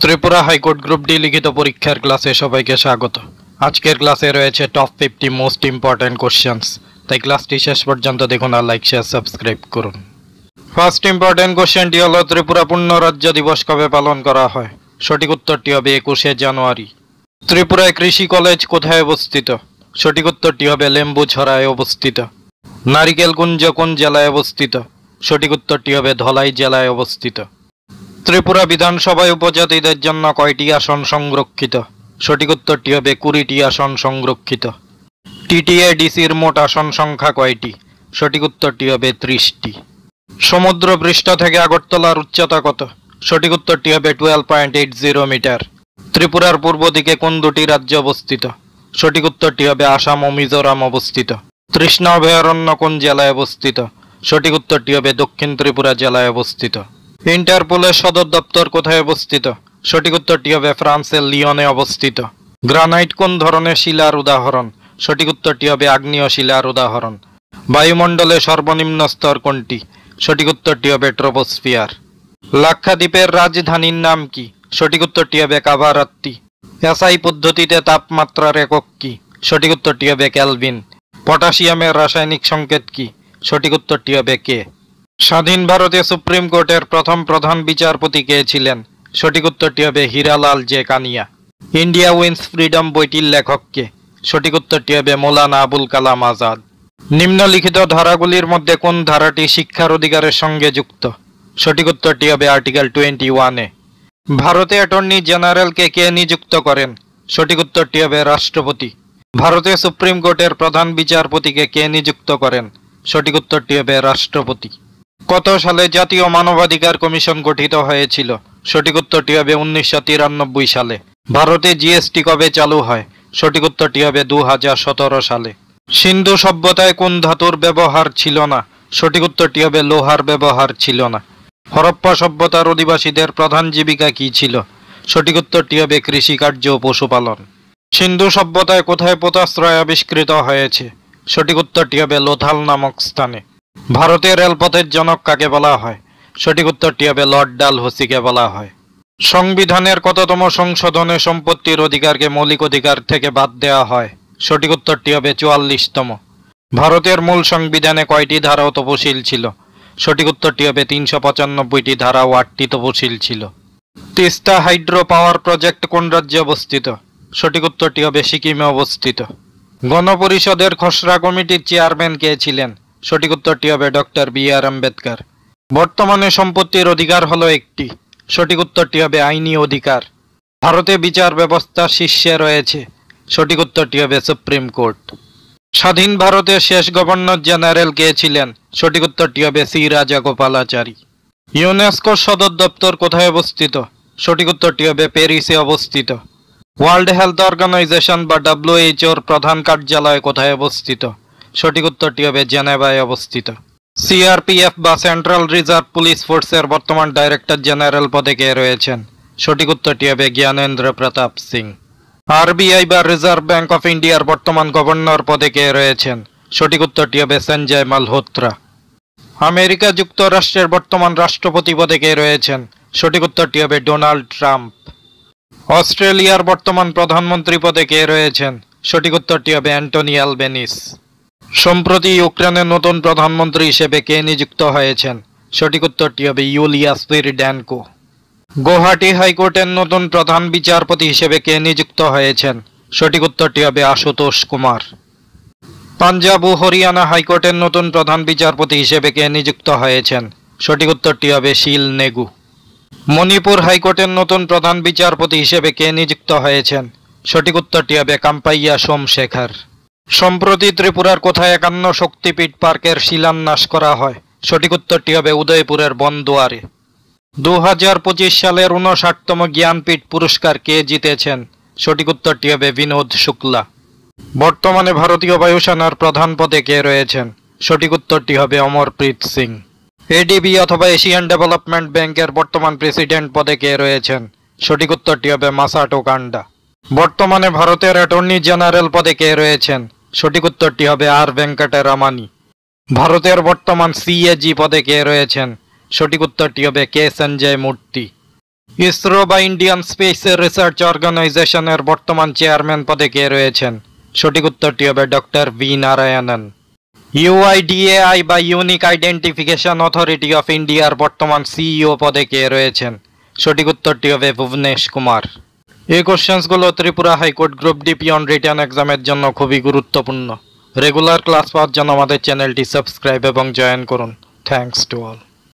Tripura high court group D লিখিত পরীক্ষার ক্লাসে সবাইকে স্বাগত। আজকের ক্লাসে রয়েছে টপ 50 মোস্ট ইম্পর্টেন্ট কোশ্চেন্স, তাই ক্লাসটি শেষ পর্যন্ত দেখুন আর লাইক শেয়ার সাবস্ক্রাইব করুন। ফার্স্ট ইম্পর্টেন্ট কোশ্চেনটি হলো ত্রিপুরা পূর্ণ রাজ্য দিবস কবে পালন করা হয়? সঠিক উত্তরটি হবে 21শে জানুয়ারি। ত্রিপুরায় কৃষি কলেজ কোথায় অবস্থিত? সঠিক উত্তরটি হবে লেম্বুছড়ায় অবস্থিত। নারিকেল কুঞ্জ কোন জেলায় অবস্থিত? সঠিক উত্তরটি হবে ধলাই জেলায় অবস্থিত। ত্রিপুরা বিধানসভায় উপজাতিদের জন্য কয়টি আসন সংরক্ষিত? সঠিক উত্তরটি হবে 20টি আসন সংরক্ষিত। টিটিএডিসির মোট আসন সংখ্যা কয়টি? সঠিক উত্তরটি হবে 30টি। সমুদ্র পৃষ্ঠ থেকে আগরতলার উচ্চতা কত? সঠিক উত্তরটি হবে 12.80 মিটার। ত্রিপুরার পূর্ব দিকে কোন দুটি রাজ্য অবস্থিত? সঠিক উত্তরটি হবে আসাম ও মিজোরাম অবস্থিত। তৃষ্ণা অভয়ারণ্য কোন জেলায় অবস্থিত? সঠিক উত্তরটি হবে দক্ষিণ ত্রিপুরা জেলায় অবস্থিত। ইন্টারপোলের সদর দপ্তর কোথায় অবস্থিত? সঠিক উত্তরটি হবে ফ্রান্সের লিওনে অবস্থিত। গ্রানাইট কোন ধরনের শিলার উদাহরণ? সঠিক উত্তরটি হবে আগ্নেয় শিলার উদাহরণ। বায়ুমণ্ডলে সর্বনিম্ন স্তর কোনটি? সঠিক উত্তরটি হবে ট্রপোস্ফিয়ার। লাক্ষাদ্বীপের রাজধানীর নাম কি? সঠিক উত্তরটি হবে কাভারাত্তি। এসআই পদ্ধতিতে তাপমাত্রার একক কি? সঠিক উত্তরটি হবে কেলভিন। পটাশিয়ামের রাসায়নিক সংকেত কি? সঠিক উত্তরটি হবে কে। স্বাধীন ভারতে সুপ্রিম কোর্টের প্রথম প্রধান বিচারপতি কে ছিলেন? সঠিক উত্তরটি হবে Hiralal J Kania. India wins freedom বইটির লেখক কে? সঠিক উত্তরটি হবে মৌলানা আবুল কালাম আজাদ। নিম্নলিখিত ধারাগুলির মধ্যে কোন ধারাটি শিক্ষার অধিকারের সঙ্গে যুক্ত? সঠিক উত্তরটি হবে আর্টিকেল 21A। ভারতে অ্যাটর্নি জেনারেলকে কে নিযুক্ত করেন? সঠিক উত্তরটি হবে রাষ্ট্রপতি। ভারতে সুপ্রিম কোর্টের প্রধান বিচারপতিকে কে নিযুক্ত করেন? সঠিক উত্তরটি হবে রাষ্ট্রপতি। কত সালে জাতীয় মানবাধিকার কমিশন গঠিত হয়েছিল? সঠিক উত্তরটি হবে 1993 সালে। ভারতে জিএসটি কবে চালু হয়? সঠিক উত্তরটি হবে 2017 সালে। সিন্ধু সভ্যতায় কোন ধাতুর ব্যবহার ছিল না? সঠিক উত্তরটি হবে লোহার ব্যবহার ছিল না। হরপ্পা সভ্যতার অধিবাসীদের প্রধান জীবিকা কি ছিল? সঠিক উত্তরটি হবে কৃষিকার্য ও পশুপালন। সিন্ধু সভ্যতায় কোথায় পোতাশ্রয় আবিষ্কৃত হয়েছে? সঠিক উত্তরটি হবে লোথাল নামক স্থানে। ভারতের রেলপথের জনক কাকে বলা হয়? সঠিক উত্তরটি হবে লর্ড ডালহৌসিকে বলা হয়। সংবিধানের কততম সংশোধনে সম্পত্তির অধিকারকে মৌলিক অধিকার থেকে বাদ দেওয়া হয়? সঠিক উত্তরটি হবে 44তম। ভারতের মূল সংবিধানে কয়টি ধারা ও তফসিল ছিল? সঠিক উত্তরটি হবে 395টি ধারা ও 8টি তফসিল ছিল। তিস্তা হাইড্রো পাওয়ার প্রজেক্ট কোন রাজ্যে অবস্থিত? সঠিক উত্তরটি হবে সিকিমে অবস্থিত। গণপরিষদের খসড়া কমিটির চেয়ারম্যান কে ছিলেন? সঠিক উত্তরটি হবে ডক্টর বি.আর. আম্বেদকর। বর্তমানে সম্পত্তির অধিকার হলো একটি। সঠিক উত্তরটি হবে আইনি অধিকার। ভারতে বিচার ব্যবস্থা শীর্ষে রয়েছে। সঠিক উত্তরটি হবে সুপ্রিম কোর্ট। স্বাধীন ভারতের শেষ গভর্নর জেনারেল কে ছিলেন? সঠিক উত্তরটি হবে সি রাজাগোপালাচারী। ইউনেস্কোর সদর দপ্তর কোথায় অবস্থিত? সঠিক উত্তরটি হবে প্যারিসে অবস্থিত। ওয়ার্ল্ড হেলথ অর্গানাইজেশন বা WHO প্রধান কার্যালয় কোথায় অবস্থিত? সঠিক উত্তরটি হবে জেনেভায় অবস্থিত। সিআরপিএফ বা সেন্ট্রাল রিজার্ভ পুলিশ ফোর্সের বর্তমান ডাইরেক্টর জেনারেল পদে কে রয়েছেন? সঠিক উত্তরটি হবে জ্ঞানেন্দ্র প্রতাপ সিং। আরবিআই বা রিজার্ভ ব্যাংক অফ ইন্ডিয়ার বর্তমান গভর্নর পদে কে রয়েছেন? সঠিক উত্তরটি হবে সঞ্জয় মালহোত্রা। আমেরিকা যুক্তরাষ্ট্রের বর্তমান রাষ্ট্রপতি পদে কে রয়েছেন? সঠিক উত্তরটি হবে ডোনাল্ড ট্রাম্প। অস্ট্রেলিয়ার বর্তমান প্রধানমন্ত্রী পদে কে রয়েছেন? সঠিক উত্তরটি হবে অ্যান্টনি অ্যালবেনিস। সম্প্রতি ইউক্রেনের নতুন প্রধানমন্ত্রী হিসেবে কে নিযুক্ত হয়েছেন? সঠিক উত্তরটি হবে ইউলিয়া স্পিরিড্যানকো। গুয়াহাটি হাইকোর্টের নতুন প্রধান বিচারপতি হিসেবে কে নিযুক্ত হয়েছেন? সঠিক উত্তরটি হবে আশুতোষ কুমার। পাঞ্জাব ও হরিয়ানা হাইকোর্টের নতুন প্রধান বিচারপতি হিসেবে কে নিযুক্ত হয়েছেন? সঠিক উত্তরটি হবে শিল নেগু। মণিপুর হাইকোর্টের নতুন প্রধান বিচারপতি হিসেবে কে নিযুক্ত হয়েছেন? সঠিক উত্তরটি হবে কাম্পাইয়া সোমশেখর। সম্প্রতি ত্রিপুরার কোথায় 51 শক্তিপীঠ পার্কের শিলান্যাস করা হয়? সঠিক উত্তরটি হবে উদয়পুরের বনদুয়ারে। 2025 সালের 59তম জ্ঞানপীঠ পুরস্কার কে জিতেছেন? সঠিক উত্তরটি হবে বিনোদ শুক্লা। বর্তমানে ভারতীয় বায়ুসেনার প্রধান পদে কে রয়েছেন? সঠিক উত্তরটি হবে অমরপ্রীত সিং। এডিবি অথবা এশিয়ান ডেভেলপমেন্ট ব্যাংকের বর্তমান প্রেসিডেন্ট পদে কে রয়েছেন? সঠিক উত্তরটি হবে মাসাটো কান্ডা। বর্তমানে ভারতের অ্যাটর্নি জেনারেল পদে কে রয়েছেন? সঠিক উত্তরটি হবে আর ভেঙ্কটরামানি। ভারতের বর্তমান সিএজি পদে কে রয়েছেন? সঠিক উত্তরটি হবে কে সঞ্জয় মূর্তি। ইসরো বা ইন্ডিয়ান স্পেস রিসার্চ অর্গানাইজেশনের বর্তমান চেয়ারম্যান পদে কে রয়েছেন? সঠিক উত্তরটি হবে ডক্টর ভি নারায়ণন। ইউআইডিএআই বা ইউনিক আইডেন্টিফিকেশন অথরিটি অফ ইন্ডিয়ার বর্তমান সিইও পদে কে রয়েছেন? সঠিক উত্তরটি হবে ভুবনেশ কুমার। এই কোশ্চেন্সগুলো Tripura high court group D peon written এক্সামের জন্য খুবই গুরুত্বপূর্ণ। রেগুলার ক্লাস পাওয়ার জন্য আমাদের চ্যানেলটি সাবস্ক্রাইব এবং জয়েন করুন। Thanks to all.